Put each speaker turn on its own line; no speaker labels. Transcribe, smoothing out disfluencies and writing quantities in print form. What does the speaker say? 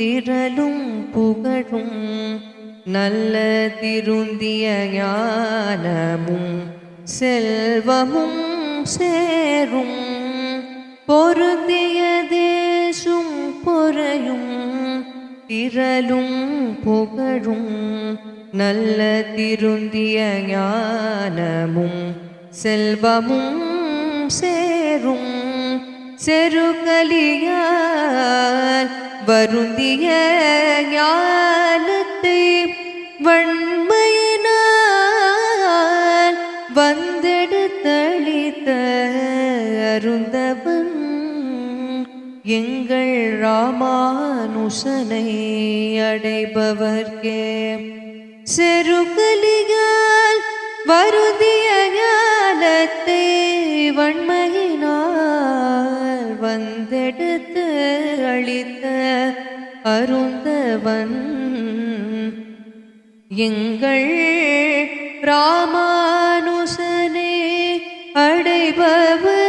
திரளும் புகழும் நல்ல திருந்திய ஞானமும் செல்வமும் சேரும் பொருந்திய தேசும் பொறையும் திரளும் புகழும் நல்ல திருந்திய ஞானமும் செல்வமும் சேரும் செருகலியால் வருந்திய ஞானத்தை வன்மையினால் வந்தெடுத்தளித்த அருந்தவன் எங்கள் ராமானுசனை அடைபவர்க்கே செருகலியால் வருந்திய ஞானத்தை வன்மையினால் வந்தெடுத்து அளித்த அருந்தவன் எங்கள் ராமானுசனை அடைபவர்